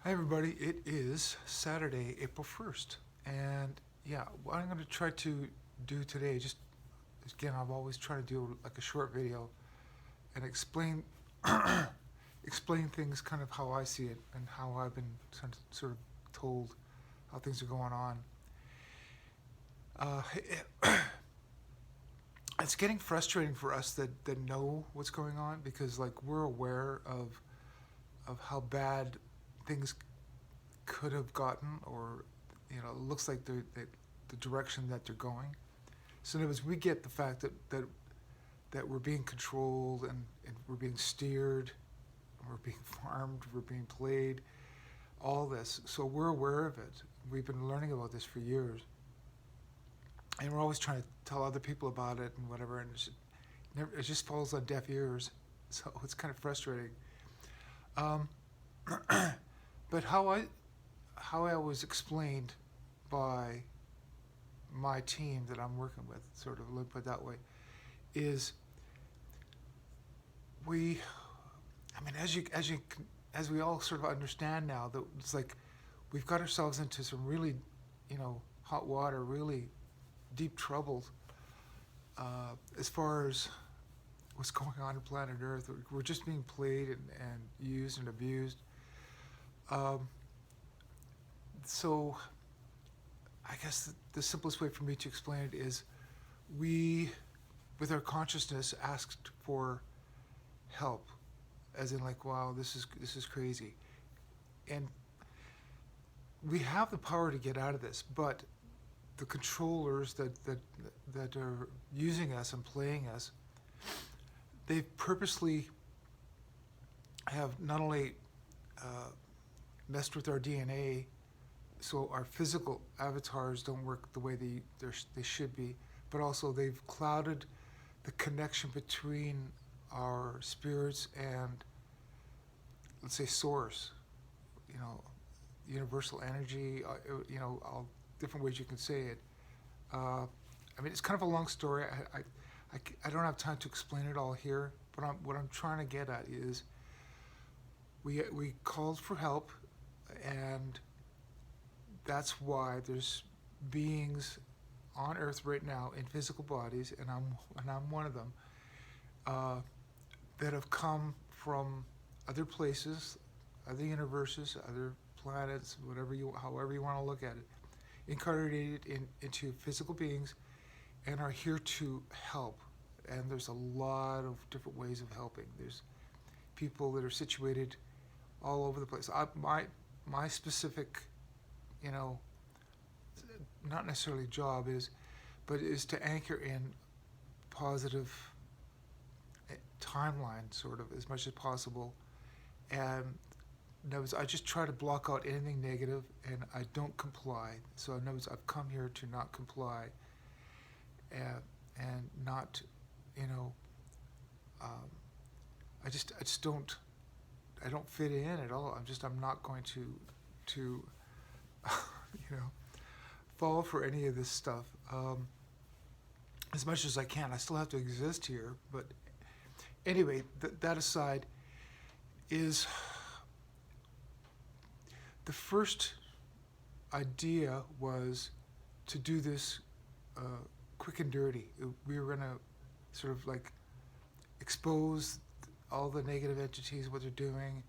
Hi, everybody. It is Saturday, April 1st. And yeah, what I'm going to try to do today, just again, I've always tried to do like a short video and explain explain things kind of how I see it and how I've been sort of told how things are going on. Uh, it's getting frustrating for us that know what's going on because like we're aware of how bad things could have gotten, or it looks like the direction that they're going. So in other words, we get the fact that we're being controlled and we're being steered, we're being farmed, we're being played, all this. So we're aware of it. We've been learning about this for years, and we're always trying to tell other people about it and whatever, and it just falls on deaf ears. So it's kind of frustrating. Um, but how I was explained by my team that I'm working with, sort of, let me put it that way, is we, I mean, as we all sort of understand now, that it's like we've got ourselves into some really, hot water, really deep trouble as far as what's going on in planet Earth. We're just being played and used and abused. Um, so I guess the simplest way for me to explain it is we, with our consciousness, asked for help, as in like, wow, this is crazy, and we have the power to get out of this, but the controllers that are using us and playing us, they purposely have not only uh, messed with our DNA so our physical avatars don't work the way they should be, but also they've clouded the connection between our spirits and, let's say, source, you know, universal energy, all different ways you can say it. I mean, it's kind of a long story. I don't have time to explain it all here, but what I'm trying to get at is we called for help, and that's why there's beings on Earth right now in physical bodies, and I'm one of them, uh, that have come from other places, other universes, other planets, however you want to look at it, incarnated into physical beings, and are here to help. And there's a lot of different ways of helping. There's people that are situated all over the place. My specific, you know, not necessarily job but is to anchor in positive timeline, sort of, as much as possible. And in other words, I just try to block out anything negative, and I don't comply. So in other words, I've come here to not comply, and not, you know, um, I just don't, I don't fit in at all. I'm not going to you know, fall for any of this stuff. As much as I can, I still have to exist here. But anyway, that aside, is the first idea was to do this uh, quick and dirty. We were gonna sort of like expose all the negative entities, what they're doing.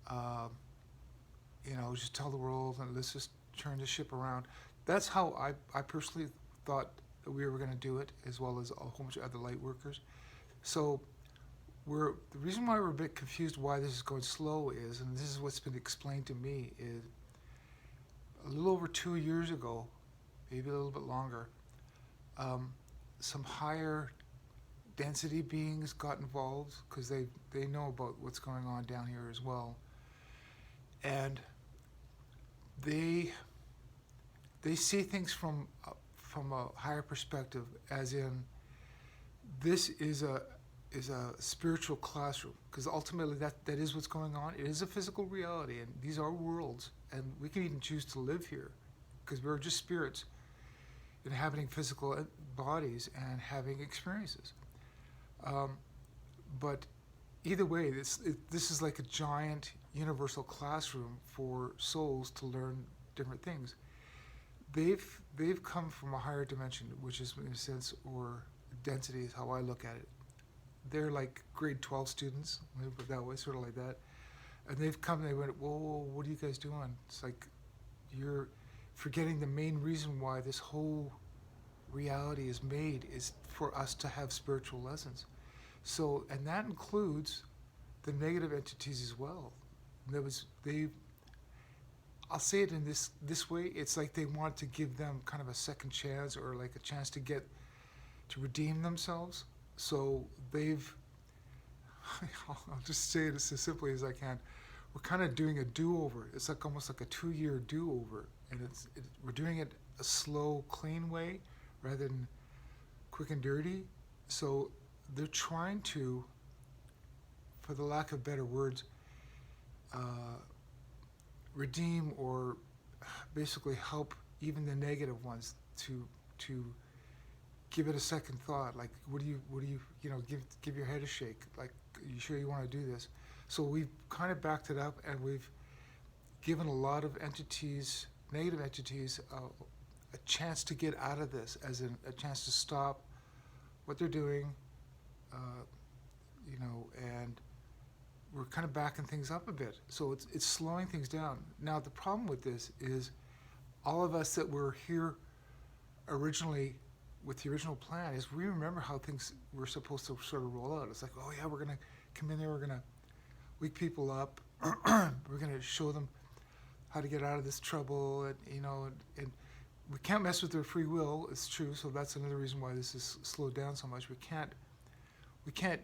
Um, just tell the world and let's just turn the ship around. That's how I personally thought that we were going to do it, as well as a whole bunch of other light workers. So the reason why we're a bit confused why this is going slow is, and this is what's been explained to me, is a little over 2 years ago, maybe a little bit longer, um, some higher density beings got involved because they know about what's going on down here as well, and they see things from a higher perspective, as in this is a spiritual classroom, because ultimately that is what's going on. It is a physical reality, and these are worlds, and we can even choose to live here because we're just spirits inhabiting physical bodies and having experiences. But either way, this is like a giant universal classroom for souls to learn different things. They've come from a higher dimension, which is in a sense, or density is how I look at it. They're like grade 12 students, let me put it that way, sort of like that. And they've come, they went, whoa, what are you guys doing? It's like, you're forgetting the main reason why this whole reality is made is for us to have spiritual lessons. So, and that includes the negative entities as well. I'll say it in this way, it's like they want to give them kind of a second chance, or like a chance to redeem themselves. So I'll just say it as simply as I can. We're kind of doing a do-over. It's like almost like a 2-year do-over, and we're doing it a slow, clean way rather than quick and dirty. So they're trying to, for the lack of better words, redeem or basically help even the negative ones to give it a second thought. Like, what do you give your head a shake. Like, are you sure you want to do this? So we've kind of backed it up, and we've given a lot of entities, negative entities, a chance to get out of this, as in a chance to stop what they're doing, and we're kind of backing things up a bit. So it's slowing things down. Now, the problem with this is all of us that were here originally with the original plan is we remember how things were supposed to sort of roll out. It's like, oh yeah, we're going to come in there, we're going to wake people up, we're going to show them how to get out of this trouble, and we can't mess with their free will. It's true. So that's another reason why this is slowed down so much. We can't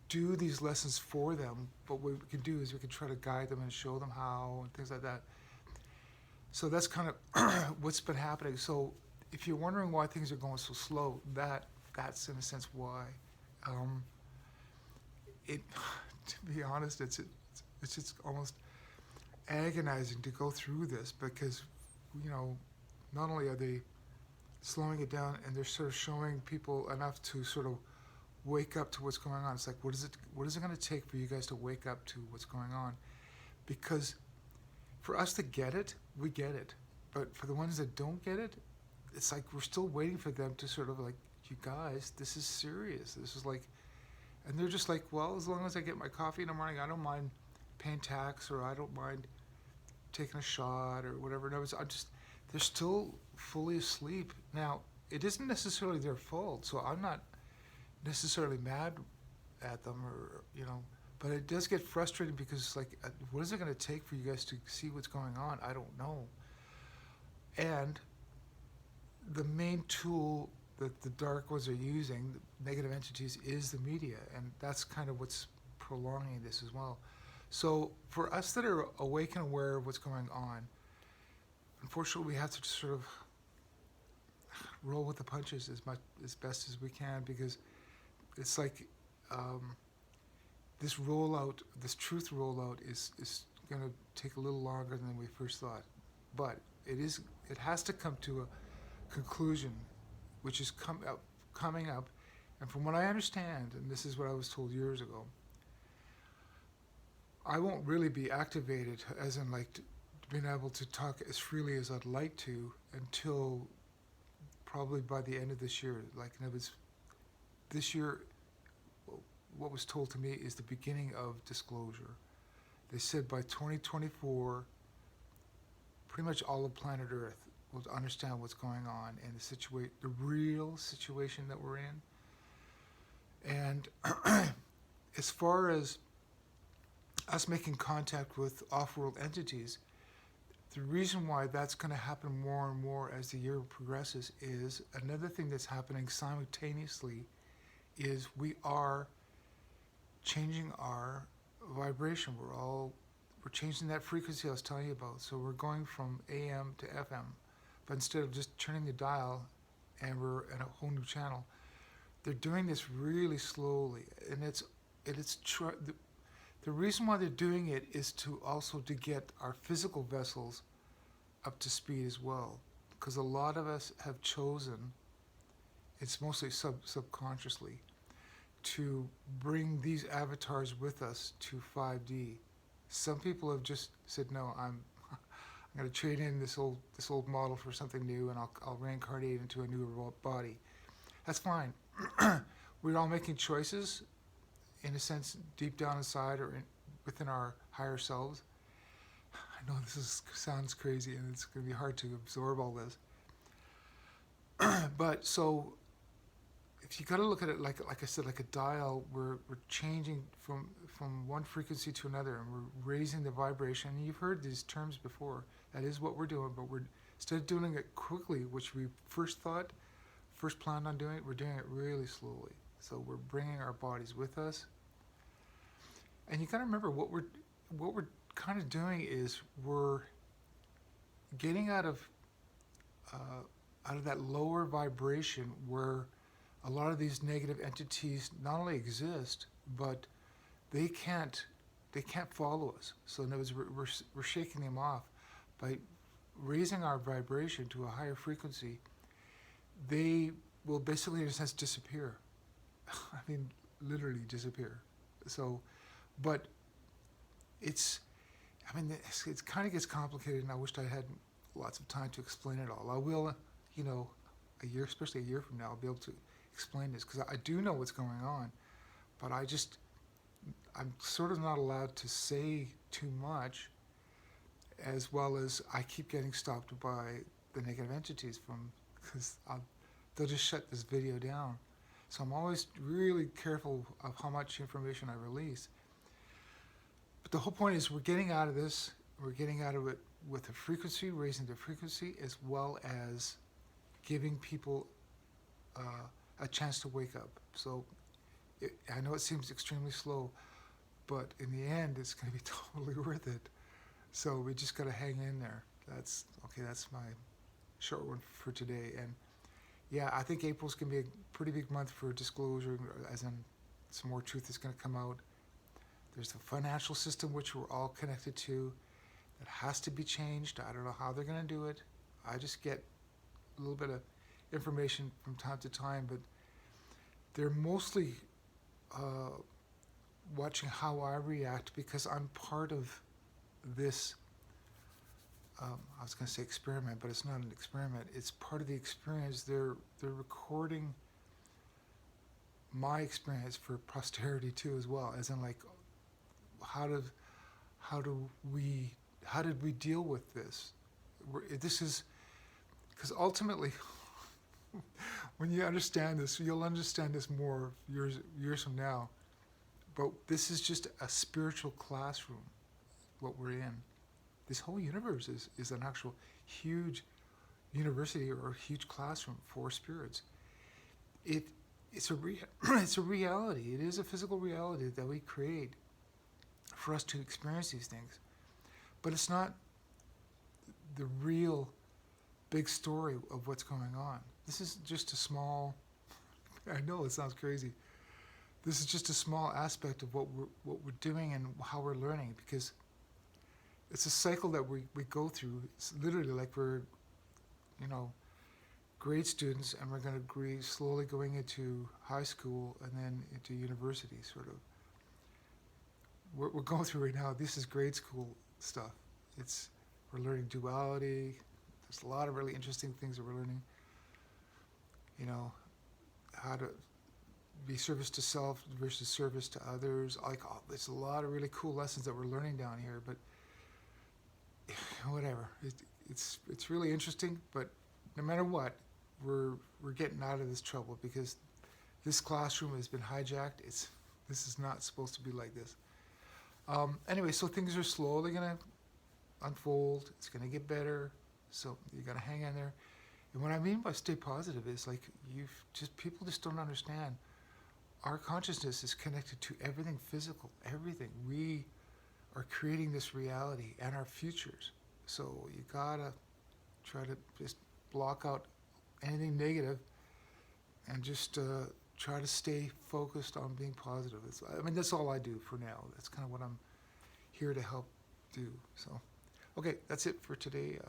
do these lessons for them, but what we can do is we can try to guide them and show them how and things like that. So that's kind of what's been happening. So if you're wondering why things are going so slow, that's in a sense why. To be honest, it's just almost agonizing to go through this, because not only are they slowing it down, and they're sort of showing people enough to sort of wake up to what's going on. It's like, what is it going to take for you guys to wake up to what's going on? Because for us to get it, we get it. But for the ones that don't get it, it's like we're still waiting for them to sort of like, you guys, this is serious. This is like, and they're just like, well, as long as I get my coffee in the morning, I don't mind paying tax, or I don't mind taking a shot or whatever. No, they're still fully asleep. Now, it isn't necessarily their fault, so I'm not necessarily mad at them, or but it does get frustrating, because it's like, what is it going to take for you guys to see what's going on? I don't know. And the main tool that the dark ones are using, the negative entities, is the media, and that's kind of what's prolonging this as well. So for us that are awake and aware of what's going on, unfortunately we have to sort of roll with the punches as best as we can, because it's like this truth rollout is going to take a little longer than we first thought, but it has to come to a conclusion, which is coming up. And from what I understand, and this is what I was told years ago, I won't really be activated, as in like being able to talk as freely as I'd like to, until probably by the end of this year. Like, in other words, this year, what was told to me is the beginning of disclosure. They said by 2024, pretty much all of planet Earth will understand what's going on and the real situation that we're in. And as far as us making contact with off-world entities, the reason why that's going to happen more and more as the year progresses is another thing that's happening simultaneously is we are changing our vibration. We're changing that frequency I was telling you about. So we're going from AM to FM, but instead of just turning the dial and we're in a whole new channel, they're doing this really slowly, and the reason why they're doing it is to get our physical vessels up to speed as well, because a lot of us have chosen, it's mostly subconsciously, to bring these avatars with us to 5D, Some people have just said, no, I'm going to trade in this old model for something new, and I'll reincarnate into a newer body. That's fine. We're all making choices, in a sense, deep down inside or within our higher selves. I know sounds crazy, and it's going to be hard to absorb all this. But so, if you got to look at it like I said, like a dial, we're changing from one frequency to another, and we're raising the vibration. And you've heard these terms before. That is what we're doing, but instead of doing it quickly, which we first planned on doing it, we're doing it really slowly. So we're bringing our bodies with us. And you got to remember what we're kind of doing is we're getting out of that lower vibration where a lot of these negative entities not only exist, but they can't follow us. So in other words, we're shaking them off by raising our vibration to a higher frequency. They will basically, in a sense, disappear. I mean, literally disappear. So, but it kind of gets complicated, and I wished I had lots of time to explain it all. I will, especially a year from now, I'll be able to explain this, because I do know what's going on, but I'm sort of not allowed to say too much, as well as I keep getting stopped by the negative entities because they'll just shut this video down. So I'm always really careful of how much information I release. But the whole point is we're getting out of this, we're getting out of it with a frequency, raising the frequency, as well as giving people a chance to wake up. So I know it seems extremely slow, but in the end, it's going to be totally worth it. So we just got to hang in there. That's my short one for today. And yeah, I think April's going to be a pretty big month for disclosure, as in some more truth is going to come out. There's the financial system, which we're all connected to, that has to be changed. I don't know how they're going to do it. I just get a little bit of information from time to time, but they're mostly watching how I react, because I'm part of this, I was going to say experiment, but it's not an experiment. It's part of the experience. They're recording my experience for posterity too, as well, as in like, how did we deal with this? This is because ultimately, when you understand this, you'll understand this more years from now. But this is just a spiritual classroom, what we're in. This whole universe is an actual huge university or a huge classroom for spirits. It's a reality. It is a physical reality that we create for us to experience these things. But it's not the real big story of what's going on. This is just a small, I know it sounds crazy. This is just a small aspect of what we're doing and how we're learning, because it's a cycle that we go through. It's literally like we're, grade students, and we're going to be slowly going into high school and then into university, sort of. We're going through right now, this is grade school stuff. We're learning duality. There's a lot of really interesting things that we're learning. How to be service to self versus service to others. There's a lot of really cool lessons that we're learning down here, but whatever. It's really interesting, but no matter what, we're getting out of this trouble, because this classroom has been hijacked. This is not supposed to be like this. Anyway, so things are slowly going to unfold. It's going to get better. So you got to hang in there. And what I mean by stay positive is like people just don't understand. Our consciousness is connected to everything physical, everything. We are creating this reality and our futures. So you gotta try to just block out anything negative and just try to stay focused on being positive. That's all I do for now. That's kind of what I'm here to help do. So, okay, that's it for today.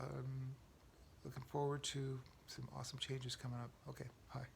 Looking forward to some awesome changes coming up. Okay, bye.